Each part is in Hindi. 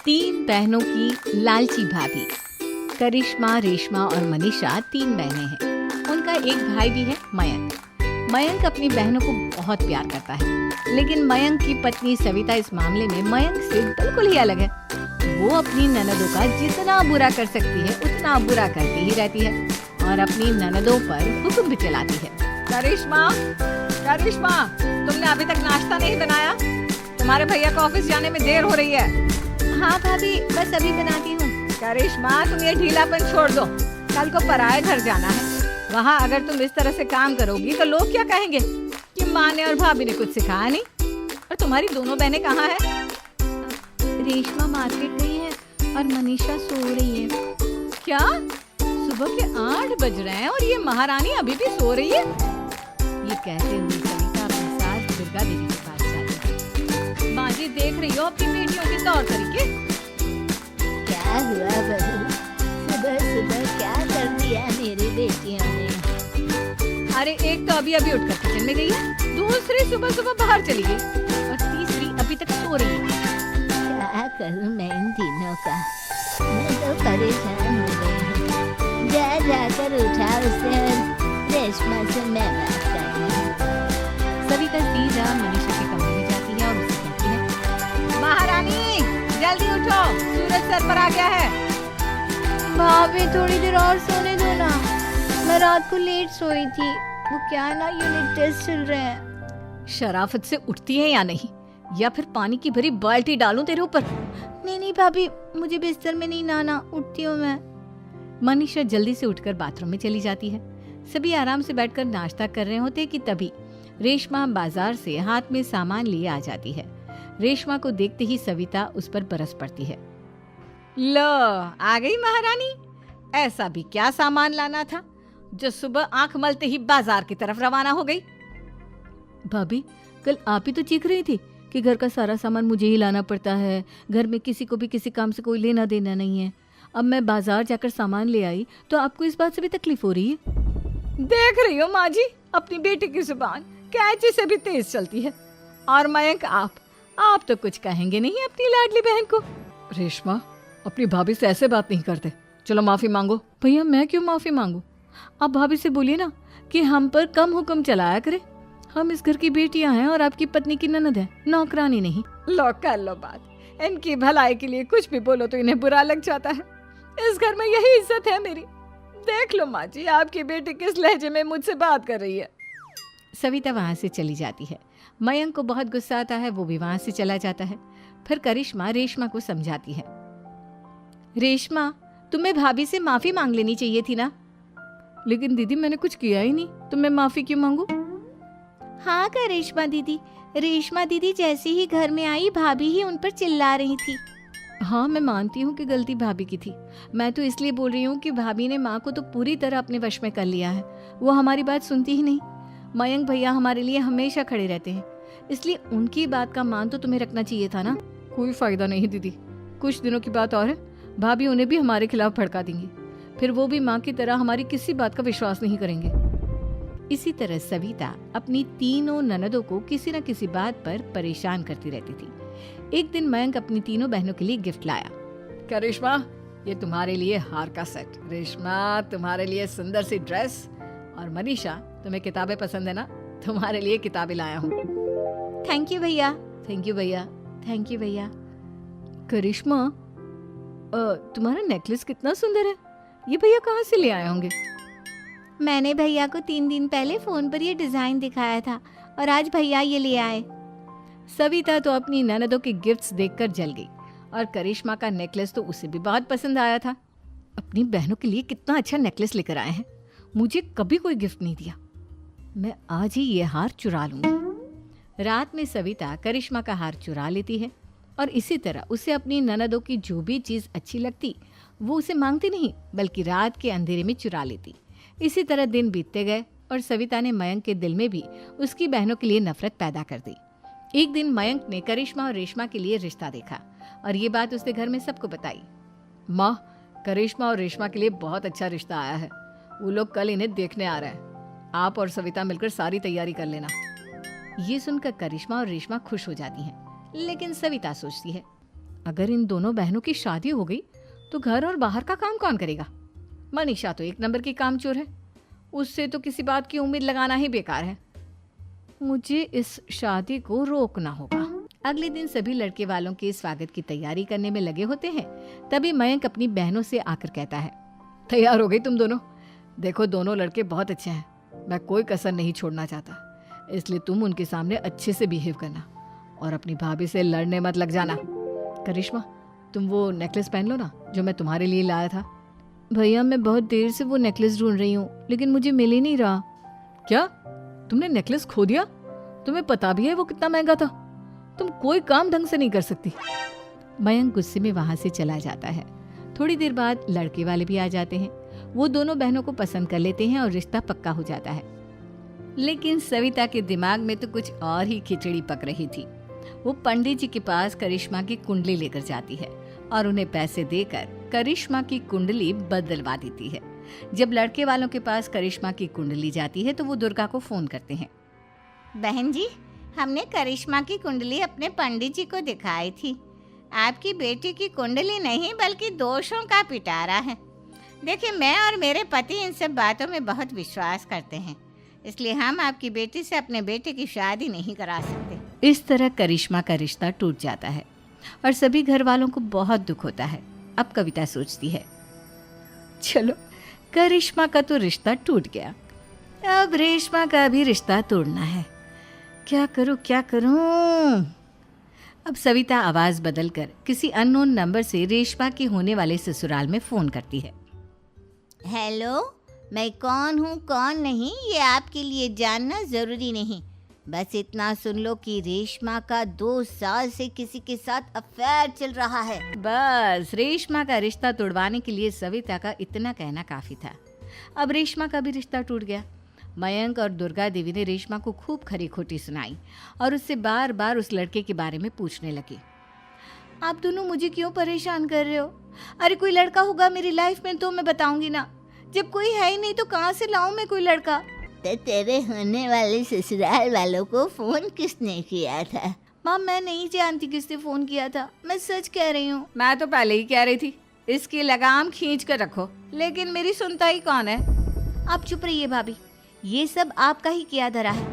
तीन बहनों की लालची भाभी। करिश्मा, रेशमा और मनीषा तीन बहनें हैं। उनका एक भाई भी है, मयंक। मयंक अपनी बहनों को बहुत प्यार करता है, लेकिन मयंक की पत्नी सविता इस मामले में मयंक से बिल्कुल ही अलग है। वो अपनी ननदों का जितना बुरा कर सकती है उतना बुरा करती ही रहती है और अपनी ननदों पर हुक्म भी चलाती है। करिश्मा, करिश्मा, तुमने अभी तक नाश्ता नहीं बनाया? तुम्हारे भैया को ऑफिस जाने में देर हो रही है। हाँ भाभी, बस अभी बनाती हूँ। करिश्मा, तुम ये ढीलापन छोड़ दो। कल को पराये घर जाना है। वहाँ अगर तुम इस तरह से काम करोगी तो लोग क्या कहेंगे कि माँ ने और भाभी ने कुछ सिखाया नहीं। और तुम्हारी दोनों बहनें कहाँ हैं? रेशमा मार्केट गई है और मनीषा सो रही है। क्या? सुबह के 8 बज रहे हैं और ये महारानी अभी भी सो रही है? ये कहते हुए सविता अपनी सास दुर्गा देवी के पास जाती है। माँ जी, देख रही हो अपनी बेटियों के तौर तरीके? क्या हुआ बहू? सुबह सुबह क्या कर दिया मेरी बेटियों ने? अरे एक तो अभी अभी उठकर किचन में गई है, दूसरी सुबह सुबह बाहर चली गई और तीसरी अभी तक सो रही है। क्या करूं मैं इन तीनों का? मैं तो परेशान हो गई हूँ। जा जाकर उठा उसे और रेशमा से मैं बात करूँ। सविता सीधा मनीषा के कमरे में जाती है और उसे कहती है, महारानी जल्दी उठो, सूरज सर पर आ गया है। भाभी थोड़ी देर और सोने दो ना, मैं रात को लेट सोई थी। वो क्या है ना, यूनिट टेस्ट चल रहे हैं। शराफत से उठती है या नहीं, या फिर पानी की भरी बाल्टी डालूं तेरे ऊपर? नहीं नहीं भाभी, मुझे बिस्तर में नहीं नहाना, उठती हूँ मैं। मनीषा जल्दी से उठकर बाथरूम में चली जाती है। सभी आराम से बैठकर नाश्ता कर रहे होते कि तभी रेशमा बाजार से हाथ में सामान लिए आ जाती है। रेशमा को देखते ही सविता उस पर बरस पड़ती है। लो, आ गई महारानी। ऐसा भी क्या सामान लाना था जो सुबह आंख मलते ही बाजार की तरफ रवाना हो गई? भाभी, कल आप ही तो चीख रही थी कि घर का सारा सामान मुझे ही लाना पड़ता है, घर में किसी को भी किसी काम से कोई लेना देना नहीं है। अब मैं बाजार जाकर सामान ले आई तो आपको इस बात से भी तकलीफ हो रही है? देख रही हो माँ जी, अपनी बेटी की जुबान कैंची से भी तेज चलती है। और मयंक, आप तो कुछ कहेंगे नहीं अपनी लाडली बहन को? रेशमा, अपनी भाभी से ऐसे बात नहीं करते। चलो माफी मांगो। भैया, मैं क्यों माफी मांगू? आप भाभी से बोलिए ना कि हम पर कम हुक्म चलाया करे। हम इस घर की बेटियां हैं और आपकी पत्नी की ननद है, नौकरानी नहीं। लो कर लो बात। इनकी भलाई के लिए कुछ भी बोलो तो इन्हें बुरा लग जाता है। इस घर में यही इज्जत है मेरी। देख लो माँ जी, आपकी बेटी किस लहजे में मुझसे बात कर रही है। सविता वहां से चली जाती है। मयंक को बहुत गुस्सा आता है, वो भी वहां से चला जाता है। फिर करिश्मा रेशमा को समझाती है, रेशमा, तुम्हें भाभी से माफी मांग लेनी चाहिए थी ना। लेकिन दीदी, मैंने कुछ किया ही नहीं, तो मैं माफी क्यों मांगू? हाँ करिश्मा दीदी, रेशमा दीदी जैसे ही घर में आई भाभी ही उन पर चिल्ला रही थी। हाँ, मैं मानती हूँ कि गलती भाभी की थी। मैं तो इसलिए बोल रही हूँ कि भाभी ने माँ को तो पूरी तरह अपने वश में कर लिया है। वो हमारी बात सुनती ही नहीं। मयंक भैया हमारे लिए हमेशा खड़े रहते हैं, इसलिए उनकी बात का मान तो तुम्हें रखना चाहिए था ना। कोई फायदा नहीं दीदी, कुछ दिनों की बात और है, भाभी उन्हें भी हमारे खिलाफ भड़का देंगी। फिर वो भी माँ की तरह हमारी किसी बात का विश्वास नहीं करेंगे। इसी तरह सविता अपनी तीनों ननदों को किसी न किसी बात पर परेशान करती रहती थी। एक दिन मयंक अपनी तीनों बहनों के लिए गिफ्ट लाया। करिश्मा, ये तुम्हारे लिए हार का सेट। रेशमा, तुम्हारे लिए सुंदर सी ड्रेस। और मनीषा, तुम्हें किताबें पसंद है ना, तुम्हारे लिए किताबें लाया हूँ। थैंक यू भैया। थैंक यू भैया। थैंक यू भैया। करिश्मा, तुम्हारा नेकलेस कितना सुंदर है। ये भैया कहाँ से ले आए होंगे? मैंने भैया को 3 दिन पहले फोन पर ये डिजाइन दिखाया था और आज भैया ये ले आए। सविता तो अपनी ननदों के गिफ्ट्स देखकर जल गई और करिश्मा का नेकलेस तो उसे भी बहुत पसंद आया था। अपनी बहनों के लिए कितना अच्छा नेकलेस लेकर आए हैं, मुझे कभी कोई गिफ्ट नहीं दिया। मैं आज ही ये हार चुरा लूंगी। रात में सविता करिश्मा का हार चुरा लेती है और इसी तरह उसे अपनी ननदों की जो भी चीज़ अच्छी लगती वो उसे मांगती नहीं, बल्कि रात के अंधेरे में चुरा लेती। इसी तरह दिन बीतते गए और सविता ने मयंक के दिल में भी उसकी बहनों के लिए नफरत पैदा कर दी। एक दिन मयंक ने करिश्मा और रेशमा के लिए रिश्ता देखा और ये बात उसने घर में सबको बताई। माँ, करिश्मा और रेशमा के लिए बहुत अच्छा रिश्ता आया है। वो लोग कल इन्हें देखने आ रहे हैं। आप और सविता मिलकर सारी तैयारी कर लेना। ये सुनकर करिश्मा और रेशमा खुश हो जाती हैं, लेकिन सविता सोचती है, अगर इन दोनों बहनों की शादी हो गई तो घर और बाहर का काम कौन करेगा? मनीषा तो एक नंबर की कामचोर है, उससे तो किसी बात की उम्मीद लगाना ही बेकार है। मुझे इस शादी को रोकना होगा। अगले दिन सभी लड़के वालों के स्वागत की तैयारी करने में लगे होते हैं। तभी मयंक अपनी बहनों से आकर कहता है, तैयार हो गई तुम दोनों? देखो दोनों लड़के बहुत अच्छे हैं, मैं कोई कसर नहीं छोड़ना चाहता, इसलिए तुम उनके सामने अच्छे से बिहेव करना और अपनी भाभी से लड़ने मत लग जाना। करिश्मा, तुम वो नेकलेस पहन लो ना जो मैं तुम्हारे लिए लाया था। भैया मैं बहुत देर से वो नेकलेस ढूंढ रही हूँ, लेकिन मुझे मिल ही नहीं रहा। क्या तुमने नेकलेस खो दिया? तुम्हें पता भी है वो कितना महंगा था? तुम कोई काम ढंग से नहीं कर सकती। मयंक गुस्से में वहां से चला जाता है। थोड़ी देर बाद लड़के वाले भी आ जाते हैं। वो दोनों बहनों को पसंद कर लेते हैं और रिश्ता पक्का हो जाता है। लेकिन सविता के दिमाग में तो कुछ और ही खिचड़ी पक रही थी। वो पंडित जी के पास करिश्मा की कुंडली लेकर जाती है और उन्हें पैसे देकर करिश्मा की कुंडली बदलवा देती है। जब लड़के वालों के पास करिश्मा की कुंडली जाती है तो वो दुर्गा को फोन करते हैं। बहन जी, हमने करिश्मा की कुंडली अपने पंडित जी को दिखाई थी। आपकी बेटी की कुंडली नहीं बल्कि दोषों का पिटारा है। देखिए, मैं और मेरे पति इन सब बातों में बहुत विश्वास करते हैं, इसलिए हम आपकी बेटी से अपने बेटे की शादी नहीं करा सकते। इस तरह करिश्मा का रिश्ता टूट जाता है और सभी घर वालों को बहुत दुख होता है। अब कविता सोचती है, चलो करिश्मा का तो रिश्ता टूट गया, अब रेशमा का भी रिश्ता तोड़ना है। क्या करूं क्या करूं? अब सविता आवाज बदलकर किसी अननोन नंबर से रेशमा के होने वाले ससुराल में फोन करती है। हेलो, मैं कौन हूँ कौन नहीं ये आपके लिए जानना ज़रूरी नहीं, बस इतना सुन लो कि रेशमा का 2 साल से किसी के साथ अफेयर चल रहा है। बस रेशमा का रिश्ता तोड़वाने के लिए सविता का इतना कहना काफी था। अब रेशमा का भी रिश्ता टूट गया। मयंक और दुर्गा देवी ने रेशमा को खूब खरी खोटी सुनाई और उससे बार बार उस लड़के के बारे में पूछने लगी। आप दोनों मुझे क्यों परेशान कर रहे हो? अरे कोई लड़का होगा मेरी लाइफ में तो मैं बताऊंगी ना, जब कोई है ही नहीं तो कहाँ से लाऊं मैं कोई लड़का? तो तेरे होने वाले ससुराल वालों को फोन किसने किया था? माँ मैं नहीं जानती किसने फोन किया था, मैं सच कह रही हूँ। मैं तो पहले ही कह रही थी इसकी लगाम खींच कर रखो, लेकिन मेरी सुनता ही कौन है। आप चुप रहिए भाभी, ये सब आपका ही किया धरा है।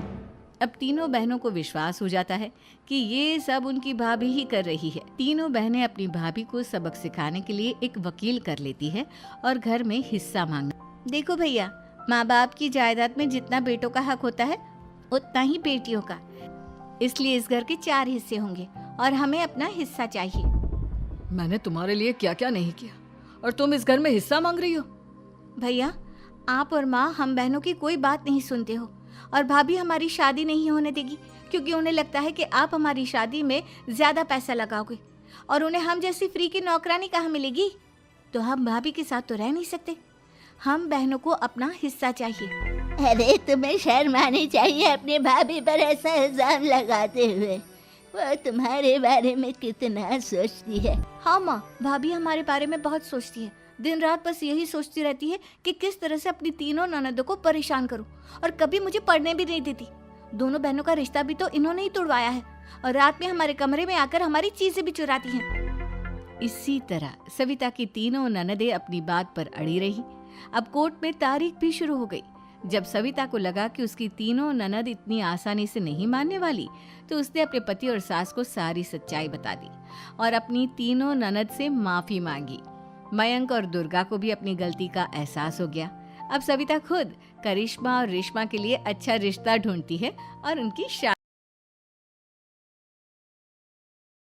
अब तीनों बहनों को विश्वास हो जाता है कि ये सब उनकी भाभी ही कर रही है। तीनों बहनें अपनी भाभी को सबक सिखाने के लिए एक वकील कर लेती है और घर में हिस्सा मांगना। देखो भैया, माँ बाप की जायदाद में जितना बेटों का हक होता है उतना ही बेटियों का, इसलिए इस घर के 4 हिस्से होंगे और हमें अपना हिस्सा चाहिए। मैंने तुम्हारे लिए क्या क्या नहीं किया और तुम इस घर में हिस्सा मांग रही हो? भैया, आप और माँ हम बहनों की कोई बात नहीं सुनते हो और भाभी हमारी शादी नहीं होने देगी क्योंकि उन्हें लगता है कि आप हमारी शादी में ज्यादा पैसा लगाओगे और उन्हें हम जैसी फ्री की नौकरानी कहाँ मिलेगी। तो हम भाभी के साथ तो रह नहीं सकते, हम बहनों को अपना हिस्सा चाहिए। अरे तुम्हें शर्म आनी चाहिए अपनी भाभी पर ऐसा इल्जाम लगाते हुए। वो तुम्हारे बारे में कितना सोचती है। हाँ माँ, भाभी हमारे बारे में बहुत सोचती है, दिन रात बस यही सोचती रहती है कि किस तरह से अपनी तीनों ननदों को परेशान करूं और कभी मुझे पढ़ने भी नहीं देती। दोनों बहनों का रिश्ता भी तो इन्होंने ही तोड़वाया है और रात में हमारे कमरे में आकर हमारी चीजें भी चुराती हैं। इसी तरह सविता की तीनों ननदें अपनी बात पर अड़ी रही। अब कोर्ट में तारीख भी शुरू हो गई। जब सविता को लगा कि उसकी तीनों ननद इतनी आसानी से नहीं मानने वाली, तो उसने अपने पति और सास को सारी सच्चाई बता दी और अपनी तीनों ननद से माफी मांगी। मयंक और दुर्गा को भी अपनी गलती का एहसास हो गया। अब सविता खुद करिश्मा और रेशमा के लिए अच्छा रिश्ता ढूंढती है और उनकी शादी